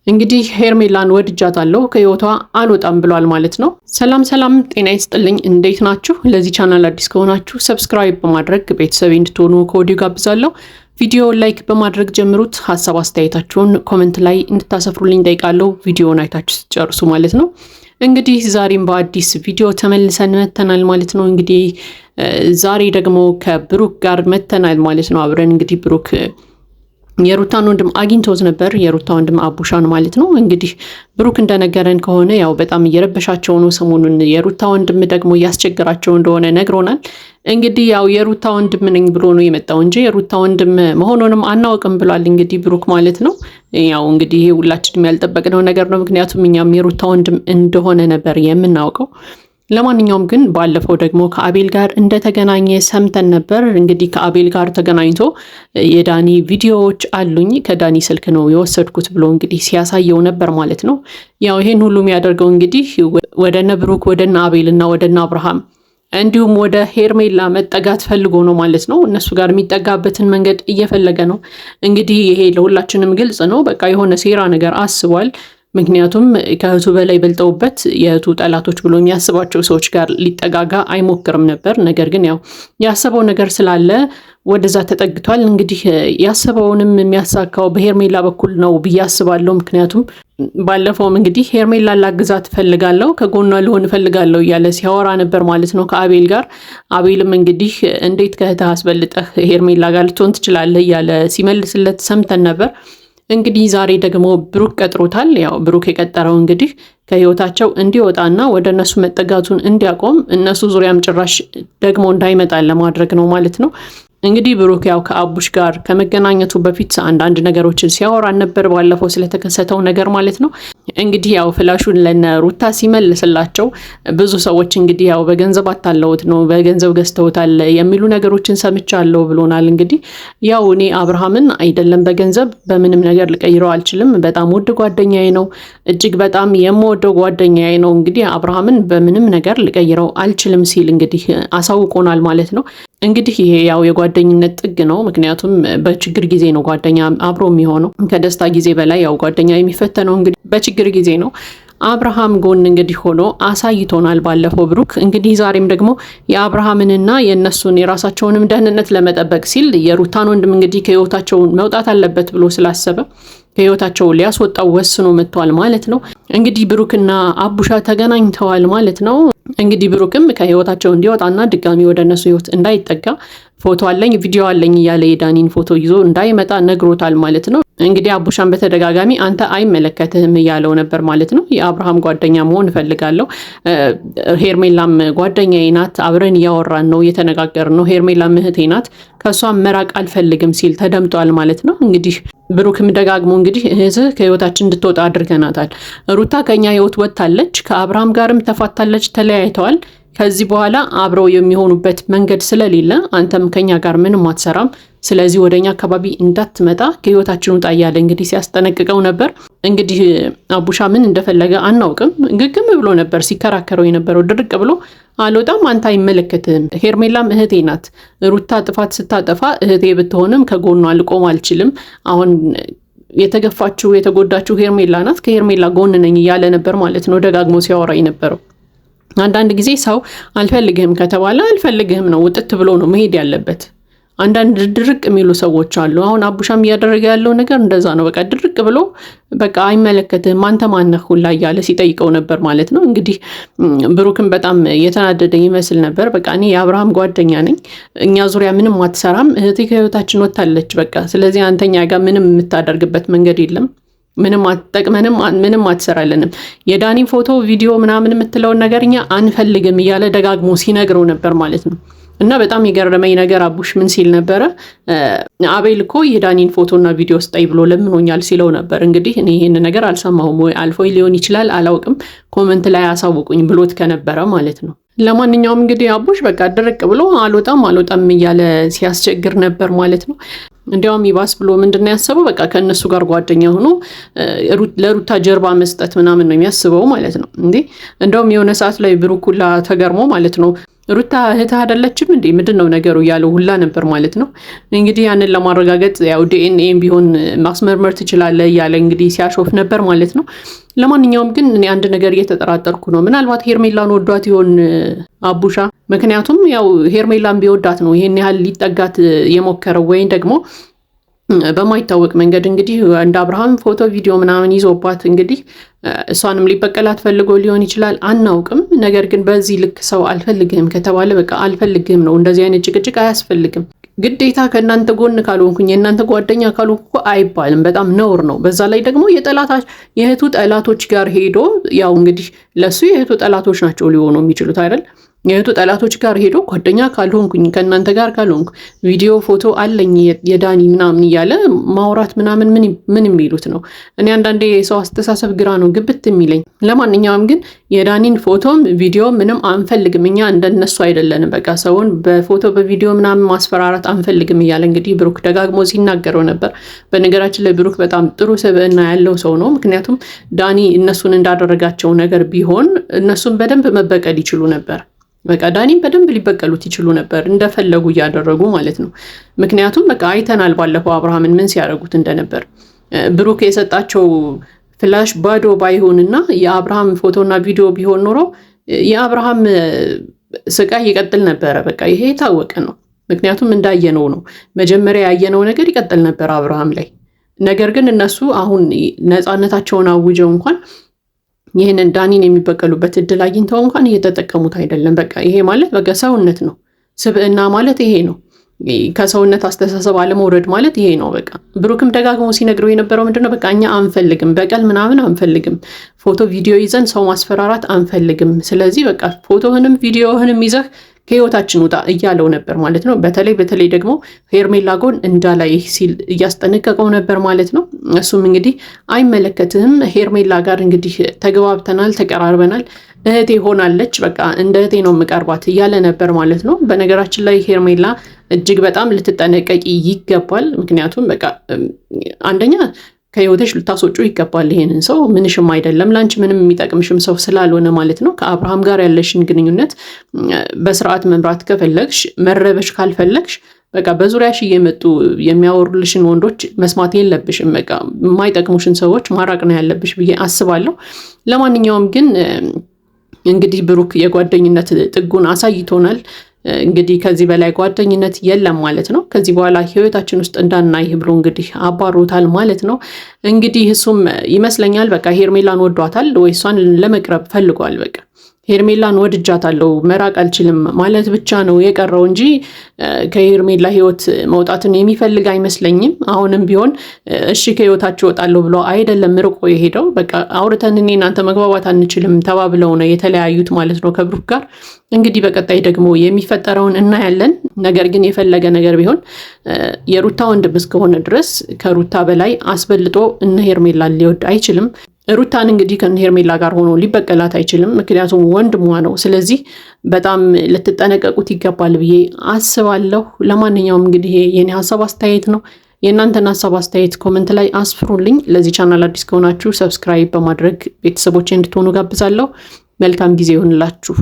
እንግዲህ ሄርሜላን ወድጃታለሁ ከህይወቷ አልወጣም ብሏል ማለት ነው። ሰላም ሰላም፣ ጤና ይስጥልኝ። እንዴት ናችሁ? ለዚህ ቻናል አዲስ ከሆናችሁ ሰብስክራይብ በማድረግ ቤተሰብ እንድትሆኑ ከወዲሁ ጋብዛለሁ። ቪዲዮ ላይክ በማድረግ ጀምሩት። ሀሳብ አስተያየታችሁን ኮሜንት ላይ እንድታሰፍሩልኝ ጠይቃለሁ። ቪዲዮውን አይታችሁ ስትጨርሱ ማለት ነው። እንግዲህ ዛሬም በአዲስ ቪዲዮ ተመልሰን መተናል ማለት ነው። እንግዲህ ዛሬ ደግሞ ከብሩክ ጋር መተናል ማለት ነው። አብረን እንግዲህ ብሩክ የሩታን ወንድም አግኝቶት ነበር። የሩታ ወንድም አቡሻን ማለት ነው። እንግዲህ ብሩክ እንደነገረን ከሆነ ያው በጣም እየረበሻቸው ነው ሰሞኑን። የሩታ ወንድም ደግሞ እያስቸገራቸው እንደሆነ ነግሮናል። እንግዲህ ያው የሩታ ወንድም ነኝ ብሎ ነው የመጣው እንጂ የሩታ ወንድም መሆኑንም አናውቅም ብሏል። እንግዲህ ብሩክ ማለት ነው። ያው እንግዲህ ይሄ ሁላችንም ያልጠበቅነው ነገር ነው። ምክንያቱም እኛም የሩታ ወንድም እንደሆነ ነበር የምናውቀው። ለማንኛውም ግን ባለፈው ደግሞ ከአቤል ጋር እንደተገናኘ ሰምተን ነበር። እንግዲህ ከአቤል ጋር ተገናኝቶ የዳኒ ቪዲዮዎች አሉኝ ከዳኒ ስልክ ነው የወሰድኩት ብሎ እንግዲህ ሲያሳየው ነበር ማለት ነው። ያው ይሄን ሁሉ የሚያደርገው እንግዲህ ወደነ ብሩክ ወደነ አቤልና ወደነ አብርሃም እንዲሁም ወደ ሄርሜላ መጠጋት ፈልጎ ነው ማለት ነው። እነሱ ጋር የሚጠጋበትን መንገድ እየፈለገ ነው። እንግዲህ ይሄ ለሁላችንም ግልጽ ነው። በቃ የሆነ ሴራ ነገር አስቧል። ምክንያቱም ከእህቱ በላይ በልጠውበት የእህቱ ጠላቶች ብሎ የሚያስባቸው ሰዎች ጋር ሊጠጋጋ አይሞክርም ነበር። ነገር ግን ያው ያሰበው ነገር ስላለ ወደዛ ተጠግቷል። እንግዲህ ያሰበውንም የሚያሳካው በሄርሜላ በኩል ነው ብዬ አስባለሁ። ምክንያቱም ባለፈውም እንግዲህ ሄርሜላ ላግዛት እፈልጋለሁ፣ ከጎኗ ልሆን እፈልጋለሁ እያለ ሲያወራ ነበር ማለት ነው ከአቤል ጋር። አቤልም እንግዲህ እንዴት ከእህትህ አስበልጠህ ሄርሜላ ጋር ልትሆን ትችላለህ እያለ ሲመልስለት ሰምተን ነበር። እንግዲህ ዛሬ ደግሞ ብሩክ ቀጥሮታል። ያው ብሩክ የቀጠረው እንግዲህ ከህይወታቸው እንዲወጣና ወደ እነሱ መጠጋቱን እንዲያቆም እነሱ ዙሪያም ጭራሽ ደግሞ እንዳይመጣ ለማድረግ ነው ማለት ነው። እንግዲህ ብሩክ ያው ከአቡሽ ጋር ከመገናኘቱ በፊት አንዳንድ ነገሮችን ሲያወራን ነበር፣ ባለፈው ስለተከሰተው ነገር ማለት ነው። እንግዲህ ያው ፍላሹን ለነ ሩታ ሲመልስላቸው ብዙ ሰዎች እንግዲህ ያው በገንዘብ አታለውት ነው በገንዘብ ገዝተውታል የሚሉ ነገሮችን ሰምቻለሁ ብሎናል። እንግዲህ ያው እኔ አብርሃምን አይደለም በገንዘብ በምንም ነገር ልቀይረው አልችልም። በጣም ውድ ጓደኛዬ ነው፣ እጅግ በጣም የምወደው ጓደኛዬ ነው። እንግዲህ አብርሃምን በምንም ነገር ልቀይረው አልችልም ሲል እንግዲህ አሳውቆናል ማለት ነው። እንግዲህ ይሄ ያው የጓደኝነት ጥግ ነው። ምክንያቱም በችግር ጊዜ ነው ጓደኛ አብሮ የሚሆነው። ከደስታ ጊዜ በላይ ያው ጓደኛ የሚፈተነው እንግዲህ በችግር ጊዜ ነው። አብርሃም ጎን እንግዲህ ሆኖ አሳይቶናል ባለፈው ብሩክ። እንግዲህ ዛሬም ደግሞ የአብርሃምንና የእነሱን የራሳቸውንም ደህንነት ለመጠበቅ ሲል የሩታን ወንድም እንግዲህ ከህይወታቸው መውጣት አለበት ብሎ ስላሰበ ከህይወታቸው ሊያስወጣው ወስኖ መጥቷል ማለት ነው። እንግዲህ ብሩክና አቡሻ ተገናኝተዋል ማለት ነው። እንግዲህ ብሩክም ከህይወታቸው እንዲወጣና ድጋሚ ወደ እነሱ ህይወት እንዳይጠጋ ፎቶ አለኝ ቪዲዮ አለኝ እያለ የዳኒን ፎቶ ይዞ እንዳይመጣ ነግሮታል ማለት ነው። እንግዲህ አቡሻን በተደጋጋሚ አንተ አይመለከትህም እያለው ነበር ማለት ነው። የአብርሃም ጓደኛ መሆን እፈልጋለሁ፣ ሄርሜላም ጓደኛዬ ናት፣ አብረን እያወራን ነው፣ እየተነጋገርን ነው፣ ሄርሜላም እህቴ ናት፣ ከእሷም መራቅ አልፈልግም ሲል ተደምጧል ማለት ነው። እንግዲህ ብሩክም ደጋግሞ እንግዲህ እህትህ ከህይወታችን እንድትወጣ አድርገናታል፣ ሩታ ከኛ ህይወት ወጥታለች፣ ከአብርሃም ጋርም ተፋታለች፣ ተለያይተዋል። ከዚህ በኋላ አብረው የሚሆኑበት መንገድ ስለሌለ አንተም ከኛ ጋር ምንም አትሰራም፣ ስለዚህ ወደኛ አካባቢ እንዳትመጣ ከህይወታችን ውጣ እያለ እንግዲህ ሲያስጠነቅቀው ነበር። እንግዲህ አቡሻ ምን እንደፈለገ አናውቅም። ግግም ብሎ ነበር ሲከራከረው የነበረው፣ ድርቅ ብሎ አልወጣም፣ አንተ አይመለከትህም፣ ሄርሜላም እህቴ ናት፣ ሩታ ጥፋት ስታጠፋ እህቴ ብትሆንም ከጎኗ ልቆም አልችልም፣ አሁን የተገፋችው የተጎዳችው ሄርሜላ ናት፣ ከሄርሜላ ጎን ነኝ እያለ ነበር ማለት ነው ደጋግሞ ሲያወራ የነበረው። አንዳንድ ጊዜ ሰው አልፈልግህም ከተባለ አልፈልግህም ነው፣ ውጥት ብሎ ነው መሄድ ያለበት። አንዳንድ ድርቅ የሚሉ ሰዎች አሉ። አሁን አቡሻም እያደረገ ያለው ነገር እንደዛ ነው። በቃ ድርቅ ብሎ በቃ አይመለከትህም አንተ ማነህ ሁላ እያለ ሲጠይቀው ነበር ማለት ነው። እንግዲህ ብሩክም በጣም የተናደደ ይመስል ነበር። በቃ እኔ የአብርሃም ጓደኛ ነኝ፣ እኛ ዙሪያ ምንም አትሰራም፣ እህቴ ከህይወታችን ወጥታለች፣ በቃ ስለዚህ አንተኛ ጋር ምንም የምታደርግበት መንገድ የለም፣ ምንም አትጠቅመንም፣ ምንም አትሰራለንም፣ የዳኒ ፎቶ ቪዲዮ ምናምን የምትለውን ነገር እኛ አንፈልግም እያለ ደጋግሞ ሲነግረው ነበር ማለት ነው። እና በጣም የገረመኝ ነገር አቡሽ ምን ሲል ነበረ? አቤል እኮ የዳኒን ፎቶና ቪዲዮ ስጠይ ብሎ ለምኖኛል ሲለው ነበር። እንግዲህ እኔ ይህን ነገር አልሰማሁም፣ ወይ አልፎኝ ሊሆን ይችላል አላውቅም፣ ኮመንት ላይ አሳውቁኝ ብሎት ከነበረ ማለት ነው። ለማንኛውም እንግዲህ አቡሽ በቃ ድርቅ ብሎ አልወጣም እያለ ሲያስቸግር ነበር ማለት ነው። እንዲያውም ይባስ ብሎ ምንድነው ያሰበው? በቃ ከእነሱ ጋር ጓደኛ ሆኖ ለሩታ ጀርባ መስጠት ምናምን ነው የሚያስበው ማለት ነው። እንዴ እንደውም የሆነ ሰዓት ላይ ብሩክ ሁላ ተገርሞ ማለት ነው ሩታ እህትህ አይደለችም እንዴ ምንድነው ነገሩ እያለው ሁላ ነበር ማለት ነው። እንግዲህ ያንን ለማረጋገጥ ያው ዲኤንኤም ቢሆን ማስመርመር ትችላለህ እያለ እንግዲህ ሲያሾፍ ነበር ማለት ነው። ለማንኛውም ግን እኔ አንድ ነገር እየተጠራጠርኩ ነው። ምናልባት ሄርሜላን ወዷት ይሆን አቡሻ? ምክንያቱም ያው ሄርሜላን ቢወዳት ነው ይሄን ያህል ሊጠጋት የሞከረው ወይም ደግሞ በማይታወቅ መንገድ እንግዲህ እንደ አብርሃም ፎቶ ቪዲዮ ምናምን ይዞባት እንግዲህ እሷንም ሊበቀላት ፈልጎ ሊሆን ይችላል፣ አናውቅም። ነገር ግን በዚህ ልክ ሰው አልፈልግህም ከተባለ በቃ አልፈልግህም ነው። እንደዚህ አይነት ጭቅጭቅ አያስፈልግም። ግዴታ ከእናንተ ጎን ካልሆንኩኝ የእናንተ ጓደኛ ካልሆንኩ አይባልም። በጣም ነውር ነው። በዛ ላይ ደግሞ የእህቱ ጠላቶች ጋር ሄዶ ያው እንግዲህ ለሱ የእህቱ ጠላቶች ናቸው ሊሆኑ የሚችሉት አይደል? የእህቱ ጠላቶች ጋር ሄዶ ጓደኛ ካልሆንኩኝ ከእናንተ ጋር ካልሆንኩ ቪዲዮ ፎቶ አለኝ የዳኒ ምናምን እያለ ማውራት ምናምን ምን የሚሉት ነው? እኔ አንዳንዴ የሰው አስተሳሰብ ግራ ነው ግብት የሚለኝ። ለማንኛውም ግን የዳኒን ፎቶም ቪዲዮ ምንም አንፈልግም፣ እኛ እንደነሱ አይደለንም፣ በቃ ሰውን በፎቶ በቪዲዮ ምናምን ማስፈራራት አንፈልግም እያለ እንግዲህ ብሩክ ደጋግሞ ሲናገረው ነበር። በነገራችን ላይ ብሩክ በጣም ጥሩ ስብዕና ያለው ሰው ነው። ምክንያቱም ዳኒ እነሱን እንዳደረጋቸው ነገር ቢሆን እነሱን በደንብ መበቀል ይችሉ ነበር። በቃ ዳኒም በደንብ ሊበቀሉት ይችሉ ነበር እንደፈለጉ እያደረጉ ማለት ነው። ምክንያቱም በቃ አይተናል ባለፈው አብርሃምን ምን ሲያደርጉት እንደነበር። ብሩክ የሰጣቸው ፍላሽ ባዶ ባይሆንና የአብርሃም ፎቶና ቪዲዮ ቢሆን ኖሮ የአብርሃም ስቃይ ይቀጥል ነበረ። በቃ ይሄ የታወቀ ነው። ምክንያቱም እንዳየነው ነው። መጀመሪያ ያየነው ነገር ይቀጥል ነበር አብርሃም ላይ። ነገር ግን እነሱ አሁን ነፃነታቸውን አውጀው እንኳን ይህንን ዳኒን የሚበቀሉበት እድል አግኝተው እንኳን እየተጠቀሙት አይደለም። በቃ ይሄ ማለት በቃ ሰውነት ነው። ስብዕና ማለት ይሄ ነው። ከሰውነት አስተሳሰብ አለመውረድ ማለት ይሄ ነው። በቃ ብሩክም ደጋግሞ ሲነግረው የነበረው ምንድነው? በቃ እኛ አንፈልግም፣ በቀል ምናምን አንፈልግም፣ ፎቶ ቪዲዮ ይዘን ሰው ማስፈራራት አንፈልግም። ስለዚህ በቃ ፎቶህንም ቪዲዮህንም ይዘህ ከህይወታችን ውጣ እያለው ነበር ማለት ነው። በተለይ ደግሞ ሄርሜላ ጎን እንዳላይ ሲል እያስጠነቀቀው ነበር ማለት ነው። እሱም እንግዲህ አይመለከትህም፣ ሄርሜላ ጋር እንግዲህ ተግባብተናል፣ ተቀራርበናል፣ እህቴ ሆናለች፣ በቃ እንደ እህቴ ነው የምቀርባት እያለ ነበር ማለት ነው። በነገራችን ላይ ሄርሜላ እጅግ በጣም ልትጠነቀቂ ይገባል። ምክንያቱም በቃ አንደኛ ከህይወትሽ ልታስወጩ ይገባል። ይሄንን ሰው ምንሽም አይደለም፣ ላንቺ ምንም የሚጠቅምሽም ሰው ስላልሆነ ማለት ነው። ከአብርሃም ጋር ያለሽን ግንኙነት በስርዓት መምራት ከፈለግሽ፣ መረበሽ ካልፈለግሽ በቃ በዙሪያሽ እየመጡ የሚያወሩልሽን ወንዶች መስማት የለብሽም። በቃ የማይጠቅሙሽን ሰዎች ማራቅ ነው ያለብሽ ብዬ አስባለሁ። ለማንኛውም ግን እንግዲህ ብሩክ የጓደኝነት ጥጉን አሳይቶናል። እንግዲህ ከዚህ በላይ ጓደኝነት የለም ማለት ነው። ከዚህ በኋላ ህይወታችን ውስጥ እንዳናይ ብሎ እንግዲህ አባሮታል ማለት ነው። እንግዲህ እሱም ይመስለኛል በቃ ሄርሜላን ወዷታል ወይ እሷን ለመቅረብ ፈልጓል። በቃ ሄርሜላን ወድጃታለሁ መራቅ አልችልም ማለት ብቻ ነው የቀረው እንጂ ከሄርሜላ ህይወት መውጣትን የሚፈልግ አይመስለኝም። አሁንም ቢሆን እሺ ከህይወታቸው እወጣለሁ ብሎ አይደለም ርቆ የሄደው። በቃ አውርተን እኔ እናንተ መግባባት አንችልም ተባብለው ነው የተለያዩት ማለት ነው ከብሩክ ጋር። እንግዲህ በቀጣይ ደግሞ የሚፈጠረውን እናያለን። ነገር ግን የፈለገ ነገር ቢሆን የሩታ ወንድም እስከሆነ ድረስ ከሩታ በላይ አስበልጦ እነ ሄርሜላን ሊወድ አይችልም። ሩታን እንግዲህ ከሄርሜላ ጋር ሆኖ ሊበቀላት አይችልም። ምክንያቱም ወንድሟ ነው። ስለዚህ በጣም ልትጠነቀቁት ይገባል ብዬ አስባለሁ። ለማንኛውም እንግዲህ የኔ ሀሳብ አስተያየት ነው። የእናንተን ሀሳብ አስተያየት ኮመንት ላይ አስፍሩልኝ። ለዚህ ቻናል አዲስ ከሆናችሁ ሰብስክራይብ በማድረግ ቤተሰቦች እንድትሆኑ ጋብዛለሁ። መልካም ጊዜ ይሁንላችሁ።